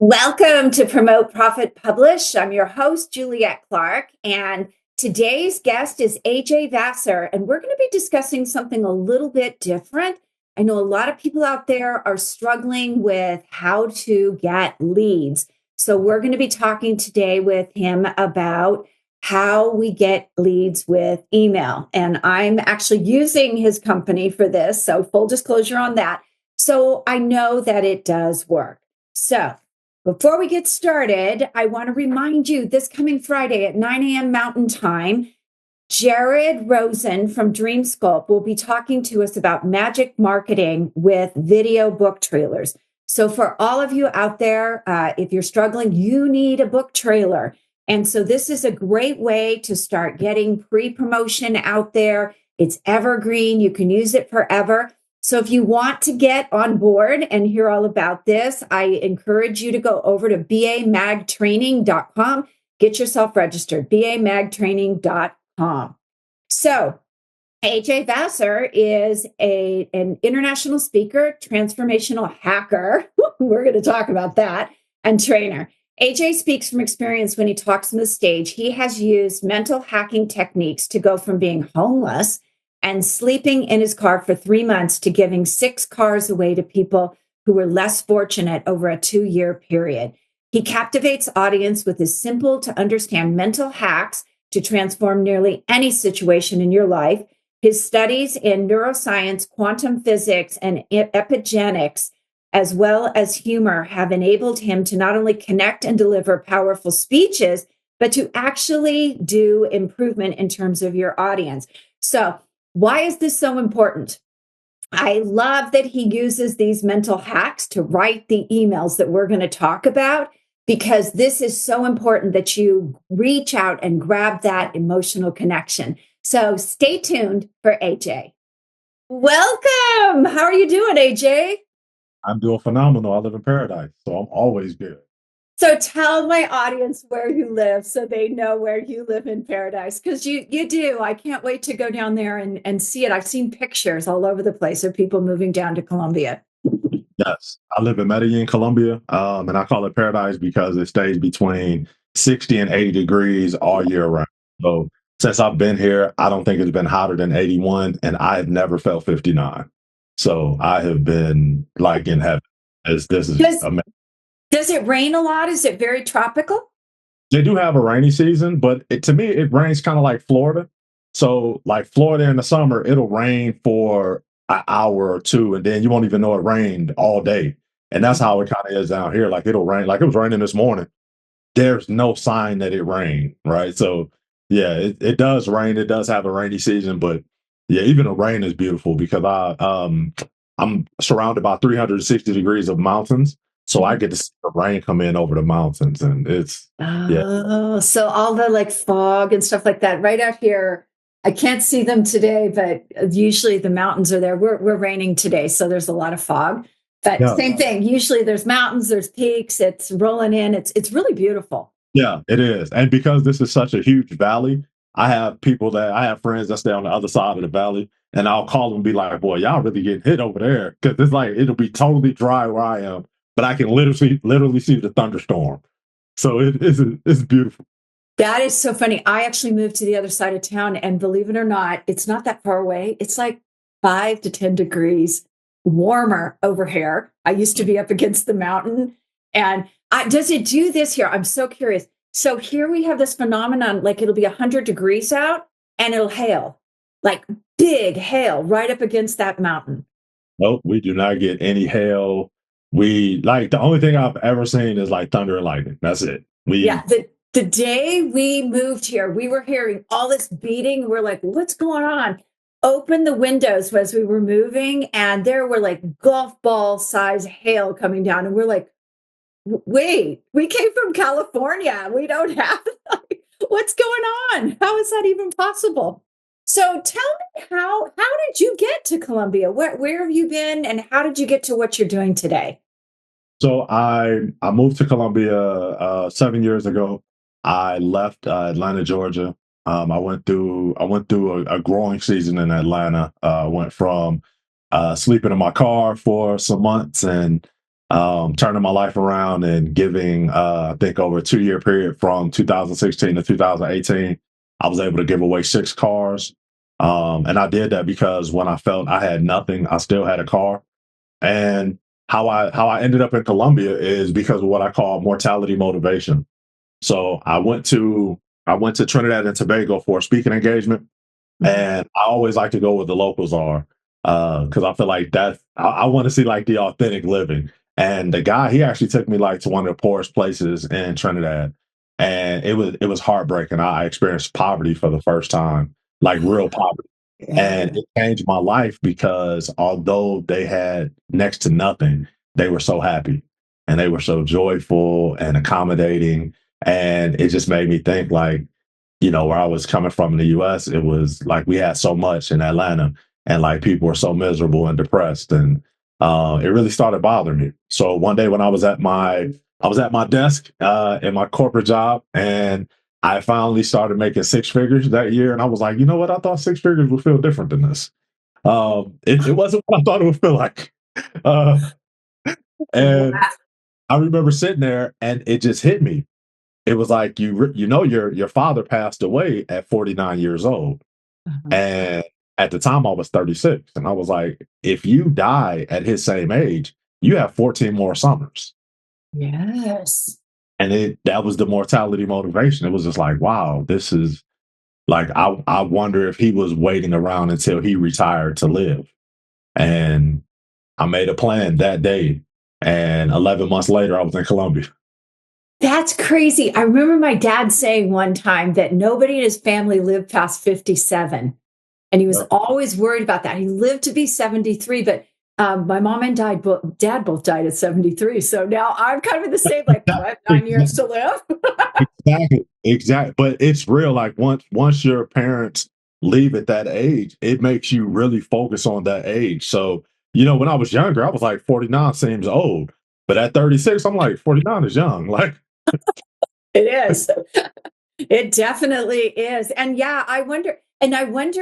Welcome to Promote, Profit, Publish. I'm your host, Juliette Clark, and today's guest is AJ Vassar, and we're going to be discussing something a little bit different. I know a lot of people out there are struggling with how to get leads. So we're going to be talking today with him about how we get leads with email. And I'm actually using his company for this, so full disclosure on that. So I know that it does work. So before we get started, I want to remind you this coming Friday at 9 a.m. Mountain Time, Jared Rosen from DreamSculpt will be talking to us about magic marketing with video book trailers. So for all of you out there, if you're struggling, you need a book trailer. And so this is a great way to start getting pre-promotion out there. It's evergreen. You can use it forever. So if you want to get on board and hear all about this, I encourage you to go over to bamagtraining.com. Get yourself registered, bamagtraining.com. So AJ Vassar is an international speaker, transformational hacker. We're going to talk about that, and trainer. AJ speaks from experience when he talks on the stage. He has used mental hacking techniques to go from being homeless and sleeping in his car for 3 months to giving 6 cars away to people who were less fortunate over a 2-year period. He captivates audience with his simple to understand mental hacks to transform nearly any situation in your life. His studies in neuroscience, quantum physics, and epigenetics, as well as humor, have enabled him to not only connect and deliver powerful speeches, but to actually do improvement in terms of your audience. So, why is this so important? I love that he uses these mental hacks to write the emails that we're going to talk about, because this is so important that you reach out and grab that emotional connection. So stay tuned for AJ. Welcome. How are you doing, AJ? I'm doing phenomenal. I live in paradise, so I'm always good. So tell my audience where you live so they know where you live in paradise, because you do. I can't wait to go down there and see it. I've seen pictures all over the place of people moving down to Colombia. Yes, I live in Medellin, Colombia, and I call it paradise because it stays between 60 and 80 degrees all year round. So since I've been here, I don't think it's been hotter than 81, and I have never felt 59. So I have been like in heaven. As this is Does, amazing. does it rain a lot? Is it very tropical? They do have a rainy season, but to me, it rains kind of like Florida. So, like Florida in the summer, it'll rain for an hour or two, and then you won't even know it rained all day. And that's how it kind of is down here. Like it'll rain, like it was raining this morning. There's no sign that it rained, right? So, yeah, it does rain. It does have a rainy season, but yeah, even the rain is beautiful because I'm surrounded by 360 degrees of mountains, so I get to see the rain come in over the mountains, and it's yeah. Oh, so all the like fog and stuff like that right out here. I can't see them today, but usually the mountains are there. We're raining today, so there's a lot of fog. But Yeah, same thing. Usually there's mountains, there's peaks. It's rolling in. It's really beautiful. yeah, it is. And because this is such a huge valley, I have friends that stay on the other side of the valley, and I'll call them and be like, boy, y'all really getting hit over there. Cause it's like it'll be totally dry where I am, but I can literally see the thunderstorm. So it's beautiful. That is so funny. I actually moved to the other side of town, and believe it or not, it's not that far away. It's like 5 to 10 degrees warmer over here. I used to be up against the mountain. And does it do this here? I'm so curious. So here we have this phenomenon, like it'll be 100 degrees out and it'll hail, like big hail right up against that mountain. Nope, we do not get any hail. We like the only thing I've ever seen is like thunder and lightning. That's it. Yeah, We the day we moved here, we were hearing all this beating. We're like, what's going on? Open the windows as we were moving, and there were like golf ball size hail coming down. And we're like, wait, we came from California. We don't have what's going on? How is that even possible? So tell me how did you get to Colombia? Where have you been, and how did you get to what you're doing today? So I moved to Columbia 7 years ago. I left Atlanta, Georgia. I went through a growing season in Atlanta. I went from sleeping in my car for some months and turning my life around and giving, I think over a 2 year period from 2016 to 2018, I was able to give away 6 cars. And I did that because when I felt I had nothing, I still had a car. And how I ended up in Colombia is because of what I call mortality motivation. So I went to Trinidad and Tobago for a speaking engagement, Mhm. and I always like to go where the locals are, because I feel like I want to see like the authentic living. And the guy, he actually took me like to one of the poorest places in Trinidad, and it was heartbreaking. I experienced poverty for the first time, like real poverty. And Yeah. it changed my life because although they had next to nothing, they were so happy and they were so joyful and accommodating. And it just made me think like, where I was coming from in the US, it was like we had so much in Atlanta and like people were so miserable and depressed. And it really started bothering me. So one day when I was at my desk in my corporate job, and I finally started making 6 figures that year. And I was like, you know what? I thought 6 figures would feel different than this. It wasn't what I thought it would feel like. Uh, and Wow. I remember sitting there and it just hit me. It was like your father passed away at 49 years old, Uh-huh. and at the time I was 36, and I was like, if you die at his same age, you have 14 more summers. Yes. And that was the mortality motivation. It was just like, wow, this is like I wonder if he was waiting around until he retired to live. And I made a plan that day, and 11 months later I was in Colombia. That's crazy. I remember my dad saying one time that nobody in his family lived past 57. And he was Yep. always worried about that. He lived to be 73, but my mom and dad both died at 73. So now I'm kind of in the same, like, do I have 9 years to live? Exactly, exactly. But it's real. Like once your parents leave at that age, it makes you really focus on that age. So, when I was younger, I was like 49 seems old. But at 36, I'm like 49 is young. Like, It is. It definitely is. And yeah, I wonder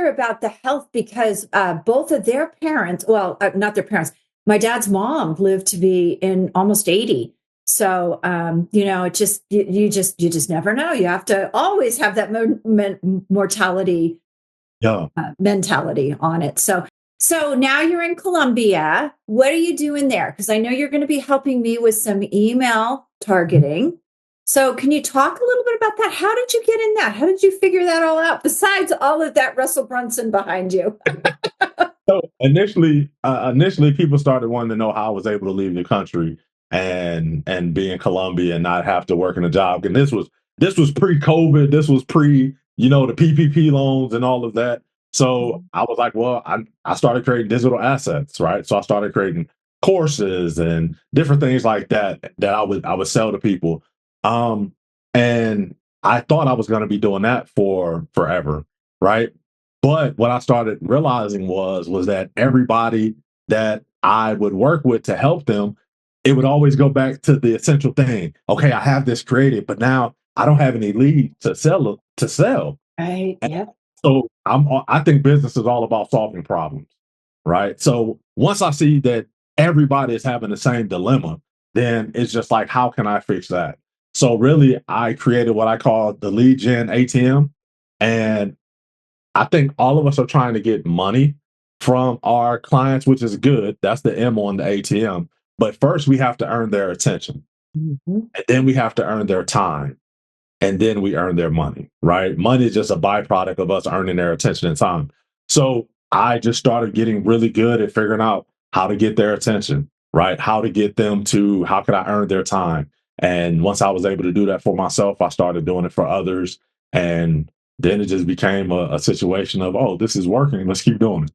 about the health because both of their parents, well, not their parents, my dad's mom lived to be in almost 80. So, it just, you just never know. You have to always have that mortality yeah. mentality on it. So now you're in Colombia. What are you doing there? Because I know you're going to be helping me with some email targeting. So can you talk a little bit about that? How did you get in that? How did you figure that all out? Besides all of that Russell Brunson behind you. So initially, people started wanting to know how I was able to leave the country and be in Colombia and not have to work in a job. And this was pre-COVID. This was the PPP loans and all of that. So Mhm. I was like, well, I started creating digital assets, right? So I started creating courses and different things like that I would sell to people. Um, and I thought I was going to be doing that for forever, right? But what I started realizing was that everybody that I would work with to help them, it would always go back to the essential thing. Okay, I have this created, but now I don't have any leads to sell. Right. And Yep. so I think business is all about solving problems, right? So once I see that everybody is having the same dilemma, then it's just like, how can I fix that? So really, I created what I call the lead gen ATM, and I think all of us are trying to get money from our clients, which is good. That's the M on the ATM. But first, we have to earn their attention, Mhm. and then we have to earn their time, and then we earn their money, right? Money is just a byproduct of us earning their attention and time. So I just started getting really good at figuring out how to get their attention, right? How could I earn their time? And once I was able to do that for myself, I started doing it for others. And then it just became a situation of, oh, this is working. Let's keep doing it.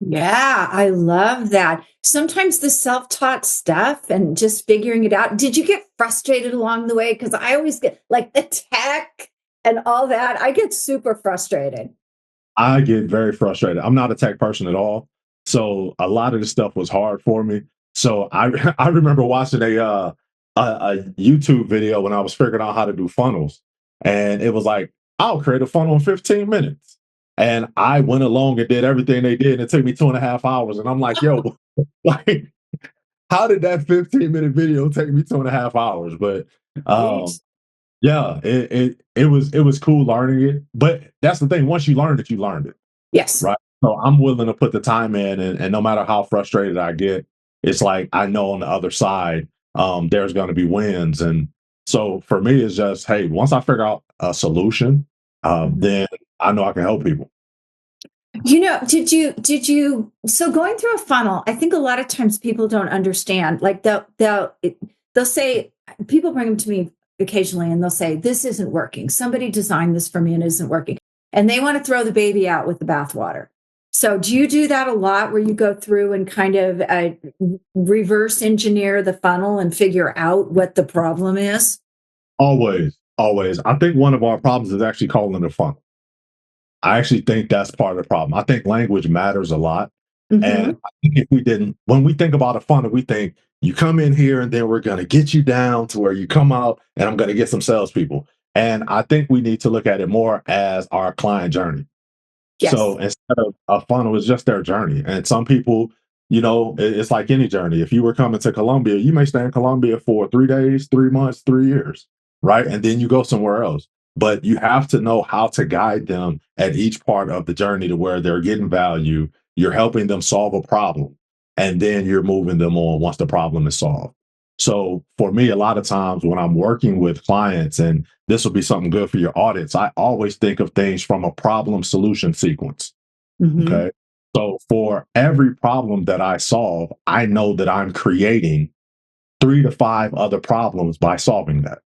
Yeah, I love that. Sometimes the self taught stuff and just figuring it out. Did you get frustrated along the way? Because I always get like the tech and all that. I get super frustrated. I get very frustrated. I'm not a tech person at all. So a lot of this stuff was hard for me. So I I remember watching a YouTube video when I was figuring out how to do funnels. And it was like, I'll create a funnel in 15 minutes. And I went along and did everything they did. And it took me 2.5 hours. And I'm like, yo, like, how did that 15-minute video take me 2.5 hours? But Right. um, yeah, it was cool learning it. But that's the thing. Once you learned it, you learned it, Yes. right? So I'm willing to put the time in, and no matter how frustrated I get, it's like I know on the other side, there's going to be wins. And so for me, it's just, hey, once I figure out a solution, Mhm. then I know I can help people. So going through a funnel, I think a lot of times people don't understand. Like they'll say, people bring them to me occasionally and they'll say, this isn't working. Somebody designed this for me and it isn't working. And they want to throw the baby out with the bathwater. So do you do that a lot where you go through and kind of reverse engineer the funnel and figure out what the problem is? Always, always. I think one of our problems is actually calling it fun. I actually think that's part of the problem. I think language matters a lot. And Hmm. I think if we didn't, when we think about a funnel, we think you come in here and then we're going to get you down to where you come out and I'm going to get some salespeople. And I think we need to look at it more as our client journey. So Yes. instead of a funnel, it's just their journey. And some people, it's like any journey. If you were coming to Colombia, you may stay in Colombia for 3 days, 3 months, 3 years, right? And then you go somewhere else. But you have to know how to guide them at each part of the journey to where they're getting value. You're helping them solve a problem. And then you're moving them on once the problem is solved. So for me, a lot of times when I'm working with clients, and this will be something good for your audits, I always think of things from a problem solution sequence. Hmm. Okay. So for every problem that I solve, I know that I'm creating 3 to 5 other problems by solving that.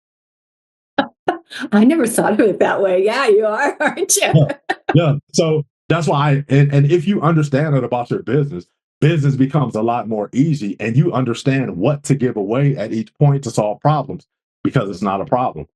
I never thought of it that way. Yeah, you are, aren't you? Yeah. Yeah. So that's why and if you understand it about your business, business becomes a lot more easy and you understand what to give away at each point to solve problems because it's not a problem.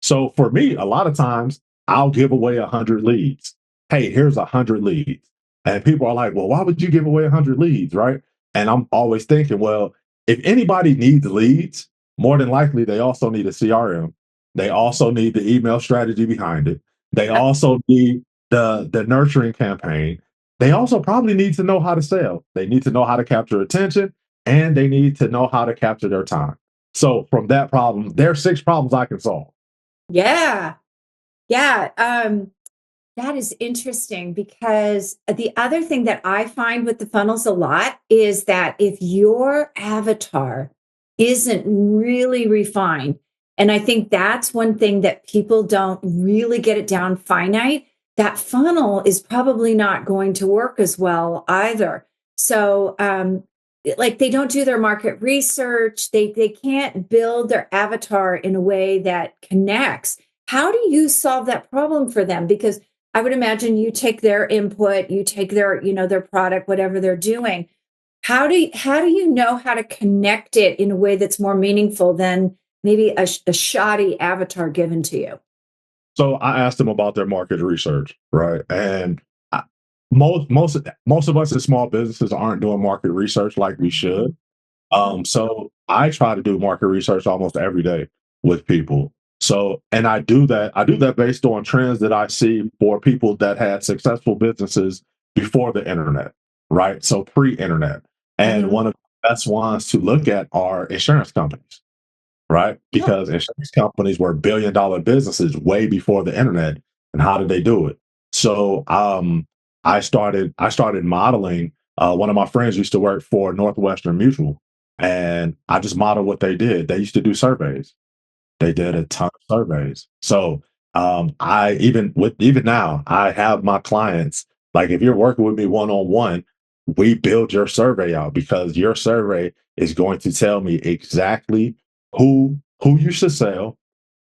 So for me, a lot of times I'll give away 100 leads. Hey, here's 100 leads. And people are like, well, why would you give away 100 leads? Right. And I'm always thinking, well, if anybody needs leads, more than likely they also need a CRM. They also need the email strategy behind it. They also need the nurturing campaign. They also probably need to know how to sell. They need to know how to capture attention and they need to know how to capture their time. So from that problem, there are 6 problems I can solve. Yeah. Yeah. That is interesting because the other thing that I find with the funnels a lot is that if your avatar isn't really refined, and I think that's one thing that people don't really get it down finite, that funnel is probably not going to work as well either. So, like they don't do their market research, they can't build their avatar in a way that connects. How do you solve that problem for them? Because I would imagine you take their input, you take their, their product, whatever they're doing. How do you know how to connect it in a way that's more meaningful than maybe a shoddy avatar given to you? So I asked them about their market research, right? And I, most of us as small businesses aren't doing market research like we should. Mhm. Mhm. So I try to do market research almost every day with people. So, and I do that based on trends that I see for people that had successful businesses before the internet, right? So pre-internet. And Mhm. one of the best ones to look at are insurance companies, right? Oh, Because insurance companies were billion-dollar businesses way before the internet. And how did they do it? So I started modeling. One of my friends used to work for Northwestern Mutual, and I just modeled what they did. They used to do surveys. They did a ton of surveys. So I even now I have my clients, like if you're working with me one on one, we build your survey out because your survey is going to tell me exactly who you should sell,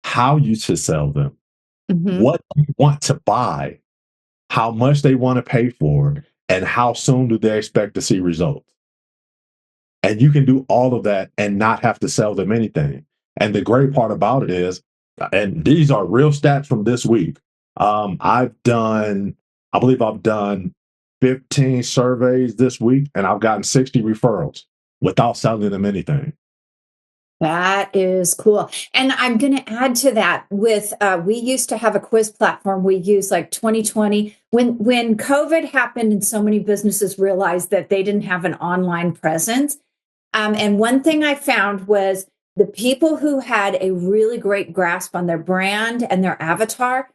how you should sell them, mhm. what you want to buy, how much they want to pay for, and how soon do they expect to see results. And you can do all of that and not have to sell them anything. And the great part about it is, and these are real stats from this week. I believe I've done 15 surveys this week, and I've gotten 60 referrals without selling them anything. That is cool. And I'm going to add to that with we used to have a quiz platform we used like 2020 when COVID happened and so many businesses realized that they didn't have an online presence. And one thing I found was the people who had a really great grasp on their brand and their avatar,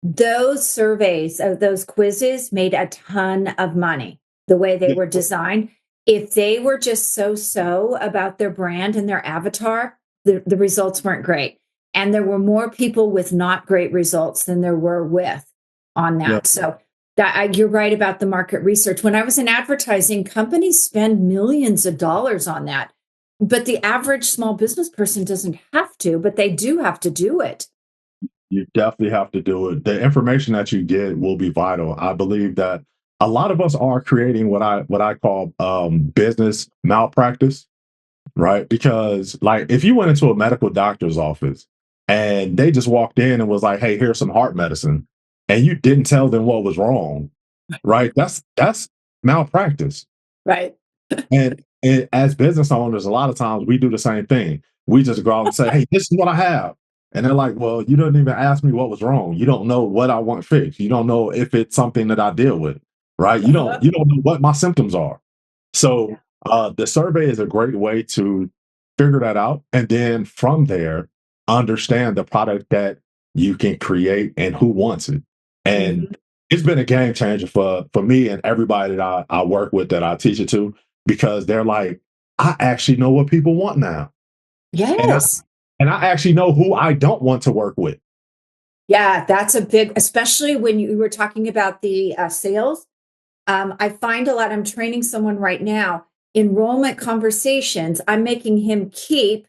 those surveys, those quizzes made a ton of money the way they Yeah, were designed. If they were just so about their brand and their avatar, the results weren't great. And there were more people with not great results than there were with on yeah, that. So you're right about the market research. When I was in advertising, companies spend millions of dollars on that. But the average small business person doesn't have to, but they do have to do it. you definitely have to do it. The information that you get will be vital. I believe that a lot of us are creating what I call business malpractice, right? Because like if you went into a medical doctor's office and they just walked in and was like, "Hey, here's some heart medicine," and you didn't tell them what was wrong, right? That's malpractice. Right. And as business owners, a lot of times we do the same thing. We just go out and say, "Hey, this is what I have." And they're like, "Well, you didn't even ask me what was wrong. You don't know what I want fixed. You don't know if it's something that I deal with, right? You Uh-huh. don't know what my symptoms are." Yeah. So the survey is a great way to figure that out. And then from there, understand the product that you can create and who wants it. And Mhm. it's been a game changer for me and everybody that I work with that I teach it to, because they're like, I actually know what people want now. And I Yes. and I actually know who I don't want to work with. Yeah, that's a big, especially when you were talking about the sales. I find a lot, I'm training someone right now, enrollment conversations. I'm making him keep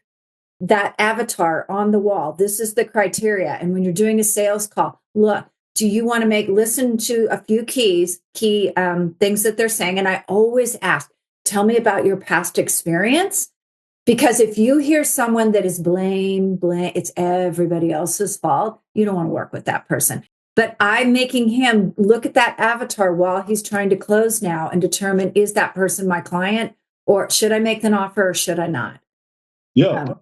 that avatar on the wall. This is the criteria. And when you're doing a sales call, look, do you want to listen to a few key things that they're saying? And I always ask, tell me about your past experience. Because if you hear someone that is blame, it's everybody else's fault, you don't want to work with that person. But I'm making him look at that avatar while he's trying to close now and determine, is that person my client, or should I make an offer or should I not? Yeah,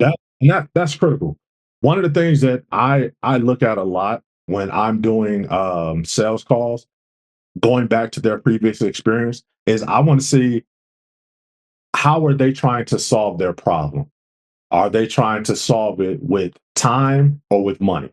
Um, that's critical. One of the things that I look at a lot when I'm doing sales calls, going back to their previous experience, is I want to see how are they trying to solve their problem? Are they trying to solve it with time or with money?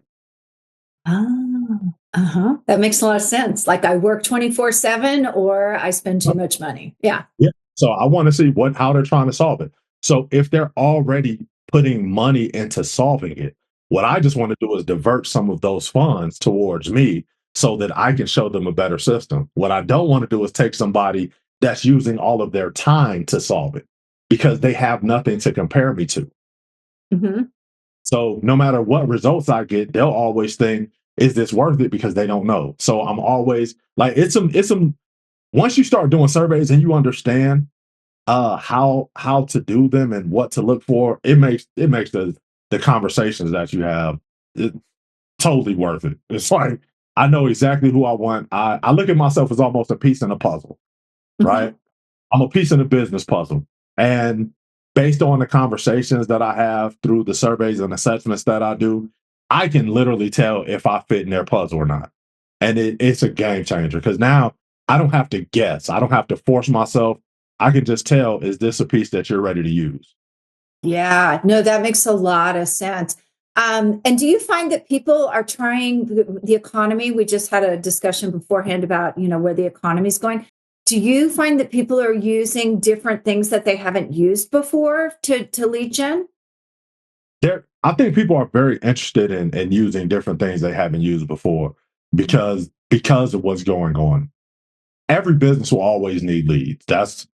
uh-huh. That makes a lot of sense. Like I work 24/7 or I spend too much money. Yeah. Yeah. So I want to see what how they're trying to solve it. So if they're already putting money into solving it, what I just want to do is divert some of those funds towards me so that I can show them a better system. What I don't want to do is take somebody that's using all of their time to solve it because they have nothing to compare me to. Mhm. So no matter what results I get, they'll always think, is this worth it? Because they don't know. So I'm always like, it's some once you start doing surveys and you understand how to do them and what to look for, it makes the conversations that you have it, totally worth it. It's like I know exactly who I want. I look at myself as almost a piece in a puzzle, Mhm. right? I'm a piece in the business puzzle. And based on the conversations that I have through the surveys and assessments that I do, I can literally tell if I fit in their puzzle or not. And it's a game changer because now I don't have to guess. I don't have to force myself. I can just tell, is this a piece that you're ready to use? Yeah, no, that makes a lot of sense. And do you find that people are trying the economy? We just had a discussion beforehand about, where the economy is going. Do you find that people are using different things that they haven't used before to lead gen? I think people are very interested in using different things they haven't used before because of what's going on. Every business will always need leads. That's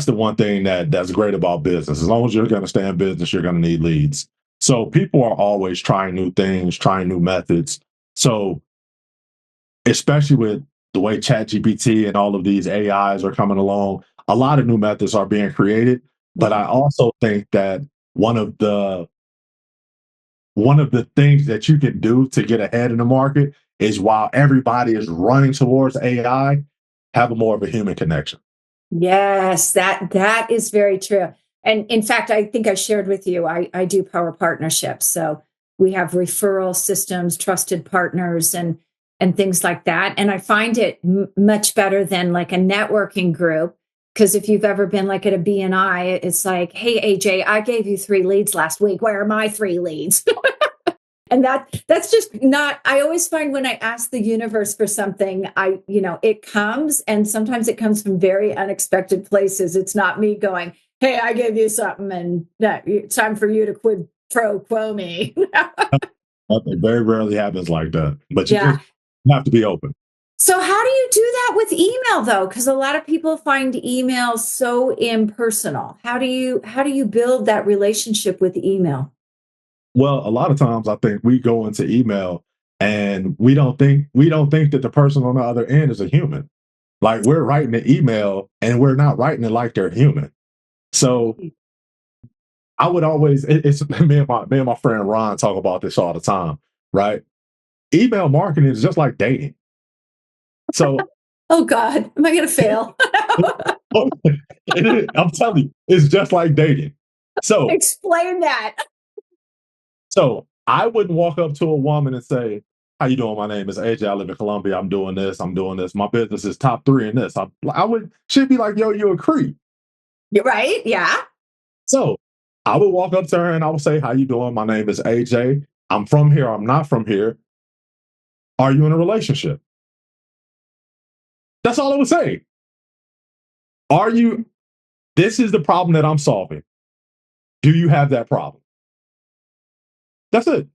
the one thing that's great about business. As long as you're going to stay in business, you're going to need leads. So people are always trying new things, trying new methods. So especially with the way ChatGPT and all of these AIs are coming along, a lot of new methods are being created. But Yeah. I also think that one of the one of the things that you can do to get ahead in the market is while everybody is running towards AI, have a more of a human connection. Yes, that is very true. And in fact, I think I shared with you, I do power partnerships. So we have referral systems, trusted partners, and things like that. And I find it much better than like a networking group Because if you've ever been like at a BNI, it's like, hey, AJ, I gave you 3 leads last week. Where are my 3 leads? And that's just not, I always find when I ask the universe for something, it comes, and sometimes it comes from very unexpected places. It's not me going, hey, I gave you something and it's time for you to quid pro quo me. It very rarely happens like that. But you Yeah. just have to be open. So how do you do that with email though? Because a lot of people find email so impersonal. How do you build that relationship with email? Well, a lot of times I think we go into email and we don't think that the person on the other end is a human. Like we're writing the email and we're not writing it like they're human. So I would always it's me and my friend Ron talk about this all the time, right? Email marketing is just like dating. So Oh God, am I going to fail? I'm telling you, it's just like dating. So Explain that. So I wouldn't walk up to a woman and say, "How you doing? My name is AJ. I live in Colombia. I'm doing this. I'm doing this. My business is top 3 in this." I would. She'd be like, "Yo, you a creep." You're right. Yeah. So I would walk up to her and I would say, "How you doing? My name is AJ. I'm from here. I'm not from here. Are you in a relationship?" That's all I would say. Are you? This is the problem that I'm solving. Do you have that problem? That's it.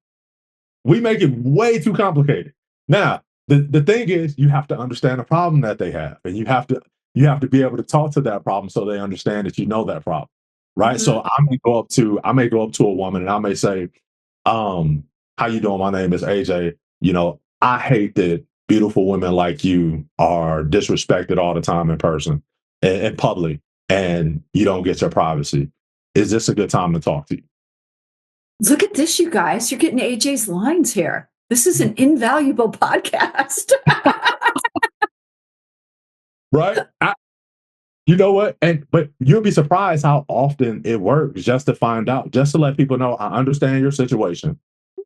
We make it way too complicated. Now, the thing is you have to understand the problem that they have. And you have to be able to talk to that problem so they understand that you know that problem. Right. Mhm. So I may go up to a woman and I may say, how you doing? My name is AJ. I hate that beautiful women like you are disrespected all the time in person in public and you don't get your privacy. Is this a good time to talk to you? Look at this, you guys. You're getting AJ's lines here. This is an invaluable podcast. Right? You know what? But you'll be surprised how often it works just to find out, just to let people know I understand your situation.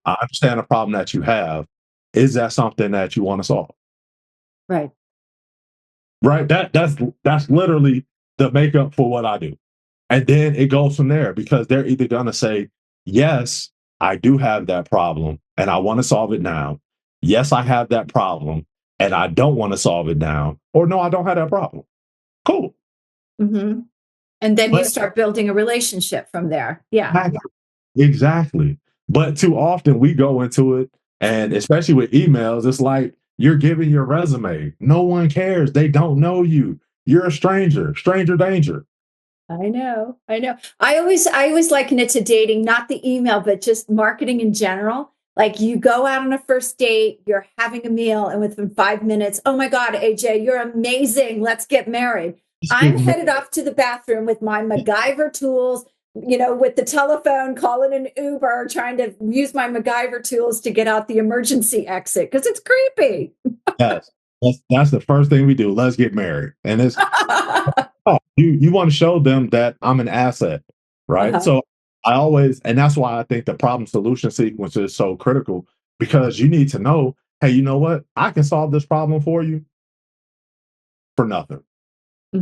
I understand the problem that you have. Is that something that you want to solve? Right. Right? That's literally the makeup for what I do. And then it goes from there because they're either gonna say, yes, I do have that problem and I want to solve it now. Yes, I have that problem and I don't want to solve it now. Or no, I don't have that problem. Cool. Hmm. And then you But start building a relationship from there. Yeah. exactly. But too often we go into it, and especially with emails, it's like you're giving your resume. No one cares. They don't know you. You're a stranger, stranger danger. I know. I know. I always liken it to dating, not the email, but just marketing in general. Like you go out on a first date, you're having a meal, and within 5 minutes, oh my God, AJ, you're amazing. Let's get married. Just I'm getting headed off to the bathroom with my MacGyver tools, with the telephone, calling an Uber, trying to use my MacGyver tools to get out the emergency exit because it's creepy. yes. That's the first thing we do. Let's get married. And it's oh, you want to show them that I'm an asset, right? Uh-huh. So I always, and that's why I think the problem solution sequence is so critical because you need to know, hey, you know what? I can solve this problem for you for nothing.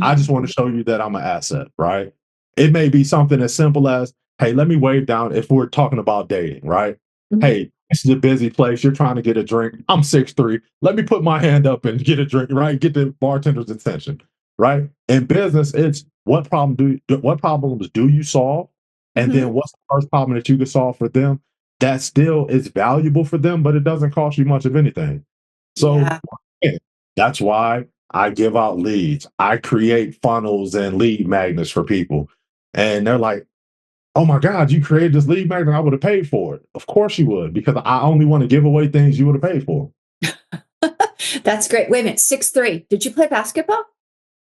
I Mhm. just want to show you that I'm an asset, right? It may be something as simple as, hey, let me wave down if we're talking about dating, right? Mhm. Hey, this is a busy place. You're trying to get a drink. I'm 6'3". Let me put my hand up and get a drink, right? Get the bartender's attention, right? In business, it's what problems do you solve? And then Mhm. what's the first problem that you can solve for them that still is valuable for them, but it doesn't cost you much of anything. So Yeah. yeah, that's why I give out leads. I create funnels and lead magnets for people. And they're like, oh my God, you created this lead magnet. I would have paid for it. Of course you would, because I only want to give away things you would have paid for. That's great. Wait a minute. 6'3". Did you play basketball?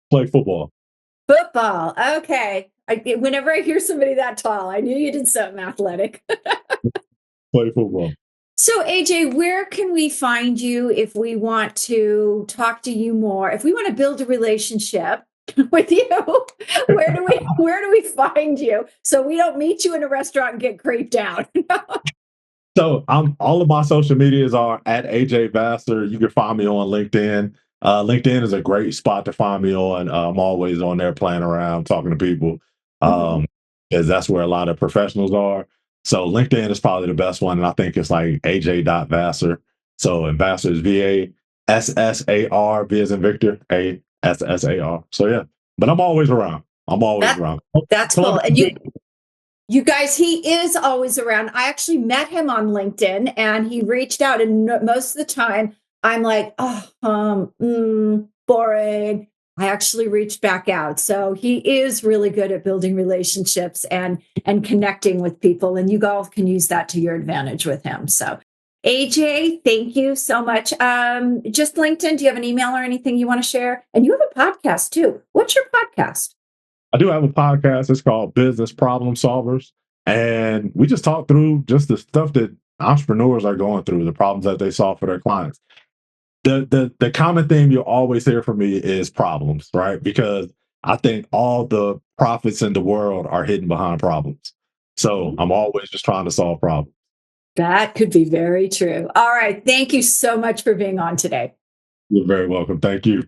Play football, Football. Okay. Whenever I hear somebody that tall, I knew you did something athletic. play football. So, AJ, where can we find you if we want to talk to you more? If we want to build a relationship with you, where do we find you so we don't meet you in a restaurant and get creeped out? So I'm all of my social medias are at AJ Vassar. You can find me on LinkedIn. LinkedIn is a great spot to find me on. I'm always on there playing around, talking to people, Mhm. um, because that's where a lot of professionals are. So LinkedIn is probably the best one, and I think it's like AJ.Vassar. So and Vassar is VASSAR, V as in Victor, ASSAR. So yeah, but I'm always around. I'm always That around. that's cool. Columbia, And you guys, he is always around. I actually met him on LinkedIn and he reached out. And most of the time, I'm like, oh, boring. I actually reached back out. So he is really good at building relationships and connecting with people. And you all can use that to your advantage with him. So AJ, thank you so much. Just LinkedIn, do you have an email or anything you want to share? And you have a podcast too. What's your podcast? I do have a podcast. It's called Business Problem Solvers. And we just talk through just the stuff that entrepreneurs are going through, the problems that they solve for their clients. The common theme you'll always hear from me is problems, right? Because I think all the profits in the world are hidden behind problems. So I'm always just trying to solve problems. That could be very true. All right. Thank you so much for being on today. You're very welcome. Thank you.